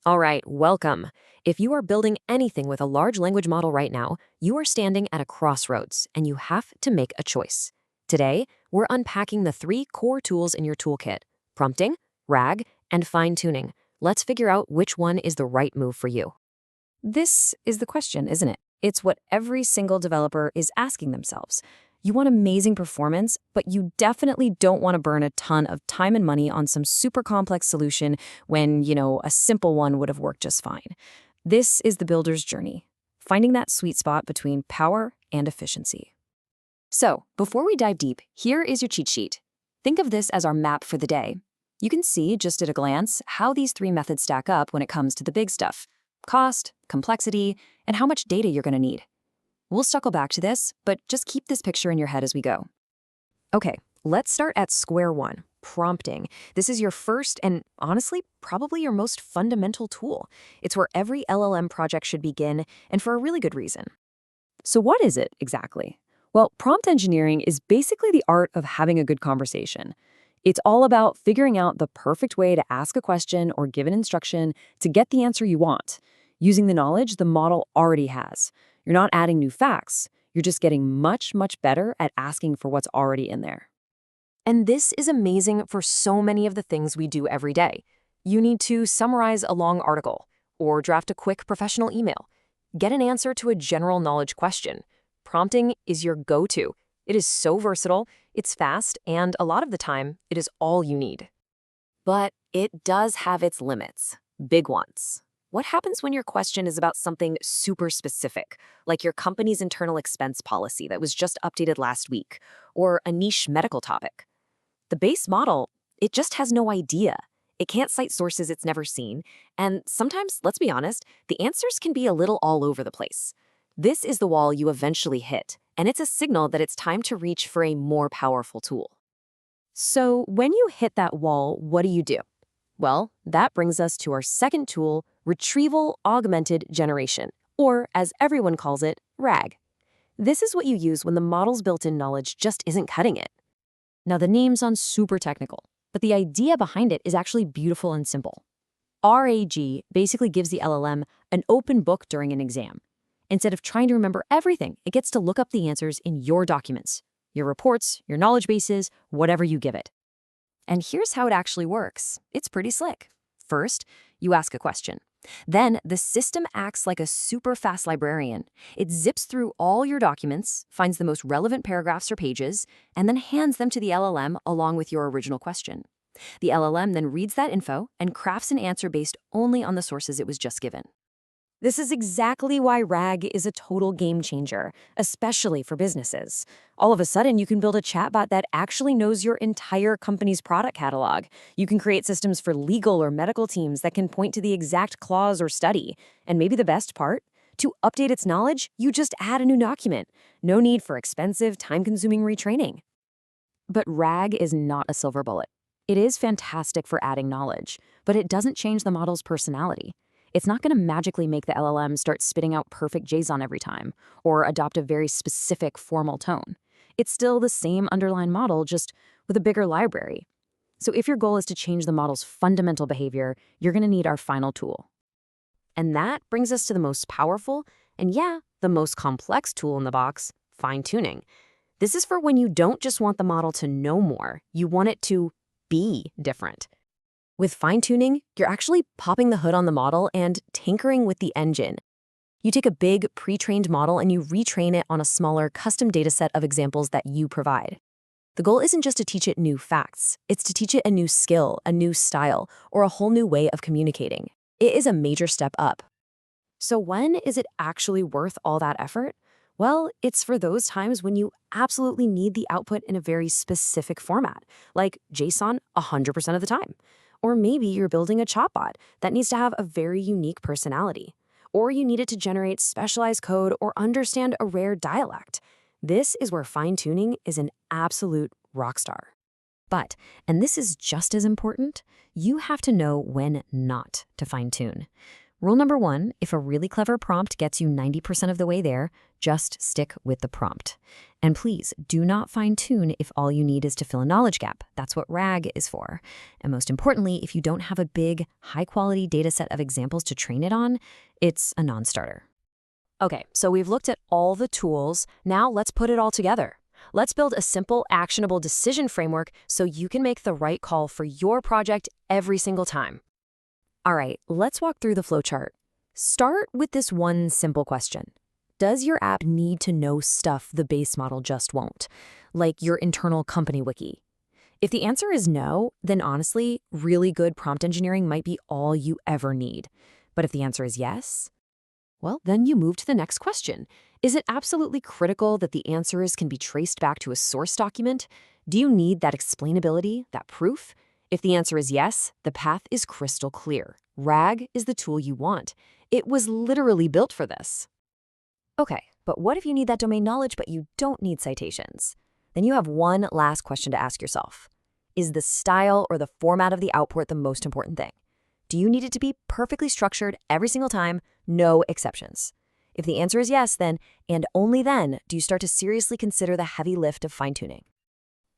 All right, welcome. If you are building anything with a large language model right now, you are standing at a crossroads and you have to make a choice. Today, we're unpacking the three core tools in your toolkit: prompting, RAG, and fine-tuning. Let's figure out which one is the right move for you. This is the question, isn't it? It's what every single developer is asking themselves. You want amazing performance, but you definitely don't want to burn a ton of time and money on some super complex solution when, a simple one would have worked just fine. This is the builder's journey, finding that sweet spot between power and efficiency. So, before we dive deep, here is your cheat sheet. Think of this as our map for the day. You can see, just at a glance, how these three methods stack up when it comes to the big stuff: cost, complexity, and how much data you're going to need. We'll circle back to this, but just keep this picture in your head as we go. Okay, let's start at square one: prompting. This is your first and, honestly, probably your most fundamental tool. It's where every LLM project should begin, and for a really good reason. So what is it exactly? Well, prompt engineering is basically the art of having a good conversation. It's all about figuring out the perfect way to ask a question or give an instruction to get the answer you want, using the knowledge the model already has. You're not adding new facts. You're just getting much, much better at asking for what's already in there. And this is amazing for so many of the things we do every day. You need to summarize a long article, or draft a quick professional email, get an answer to a general knowledge question. Prompting is your go-to. It is so versatile, it's fast, and a lot of the time, it is all you need. But it does have its limits, big ones. What happens when your question is about something super specific, like your company's internal expense policy that was just updated last week, or a niche medical topic? The base model, it just has no idea. It can't cite sources it's never seen, and sometimes, let's be honest, the answers can be a little all over the place. This is the wall you eventually hit, and it's a signal that it's time to reach for a more powerful tool. So when you hit that wall, what do? Well, that brings us to our second tool: Retrieval-Augmented Generation, or as everyone calls it, RAG. This is what you use when the model's built-in knowledge just isn't cutting it. Now, the name sounds super technical, but the idea behind it is actually beautiful and simple. RAG basically gives the LLM an open book during an exam. Instead of trying to remember everything, it gets to look up the answers in your documents, your reports, your knowledge bases, whatever you give it. And here's how it actually works. It's pretty slick. First, you ask a question. Then, the system acts like a super fast librarian. It zips through all your documents, finds the most relevant paragraphs or pages, and then hands them to the LLM along with your original question. The LLM then reads that info and crafts an answer based only on the sources it was just given. This is exactly why RAG is a total game changer, especially for businesses. All of a sudden, you can build a chatbot that actually knows your entire company's product catalog. You can create systems for legal or medical teams that can point to the exact clause or study. And maybe the best part? To update its knowledge, you just add a new document. No need for expensive, time-consuming retraining. But RAG is not a silver bullet. It is fantastic for adding knowledge, but it doesn't change the model's personality. It's not going to magically make the LLM start spitting out perfect JSON every time, or adopt a very specific formal tone. It's still the same underlying model, just with a bigger library. So if your goal is to change the model's fundamental behavior, you're going to need our final tool. And that brings us to the most powerful, and the most complex tool in the box: fine-tuning. This is for when you don't just want the model to know more, you want it to be different. With fine-tuning, you're actually popping the hood on the model and tinkering with the engine. You take a big, pre-trained model and you retrain it on a smaller, custom dataset of examples that you provide. The goal isn't just to teach it new facts, it's to teach it a new skill, a new style, or a whole new way of communicating. It is a major step up. So when is it actually worth all that effort? Well, it's for those times when you absolutely need the output in a very specific format, like JSON 100% of the time. Or maybe you're building a chatbot that needs to have a very unique personality. Or you need it to generate specialized code or understand a rare dialect. This is where fine-tuning is an absolute rock star. But, and this is just as important, you have to know when not to fine-tune. Rule number 1, if a really clever prompt gets you 90% of the way there, just stick with the prompt. And please, do not fine-tune if all you need is to fill a knowledge gap. That's what RAG is for. And most importantly, if you don't have a big, high-quality data set of examples to train it on, it's a non-starter. Okay, so we've looked at all the tools. Now let's put it all together. Let's build a simple, actionable decision framework so you can make the right call for your project every single time. All right, let's walk through the flowchart. Start with this one simple question. Does your app need to know stuff the base model just won't, like your internal company wiki? If the answer is no, then honestly, really good prompt engineering might be all you ever need. But if the answer is yes, well, then you move to the next question. Is it absolutely critical that the answers can be traced back to a source document? Do you need that explainability, that proof? If the answer is yes, the path is crystal clear. RAG is the tool you want. It was literally built for this. Okay, but what if you need that domain knowledge but you don't need citations? Then you have one last question to ask yourself. Is the style or the format of the output the most important thing? Do you need it to be perfectly structured every single time, no exceptions? If the answer is yes, then, and only then, do you start to seriously consider the heavy lift of fine-tuning.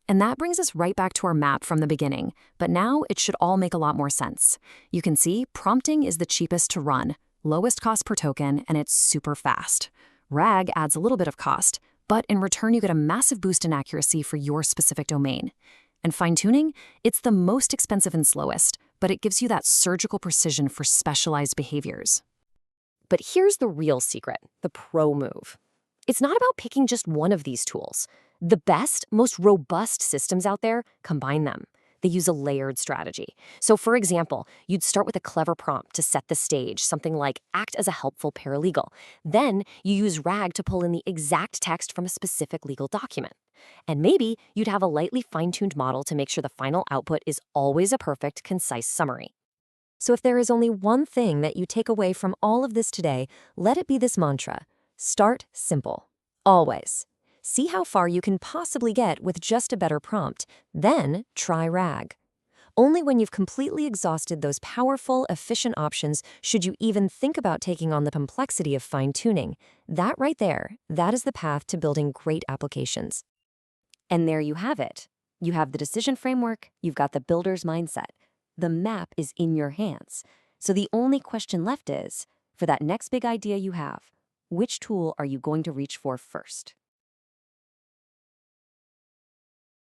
And that brings us right back to our map from the beginning, but now it should all make a lot more sense. You can see prompting is the cheapest to run, lowest cost per token, and it's super fast. RAG adds a little bit of cost, but in return you get a massive boost in accuracy for your specific domain. And fine-tuning, it's the most expensive and slowest, but it gives you that surgical precision for specialized behaviors. But here's the real secret, the pro move. It's not about picking just one of these tools. The best, most robust systems out there combine them. They use a layered strategy. So for example, you'd start with a clever prompt to set the stage, something like act as a helpful paralegal. Then you use RAG to pull in the exact text from a specific legal document. And maybe you'd have a lightly fine-tuned model to make sure the final output is always a perfect, concise summary. So if there is only one thing that you take away from all of this today, let it be this mantra. Start simple. Always. See how far you can possibly get with just a better prompt. Then try RAG. Only when you've completely exhausted those powerful, efficient options should you even think about taking on the complexity of fine-tuning. That right there, that is the path to building great applications. And there you have it. You have the decision framework, you've got the builder's mindset. The map is in your hands. So the only question left is, for that next big idea you have, which tool are you going to reach for first?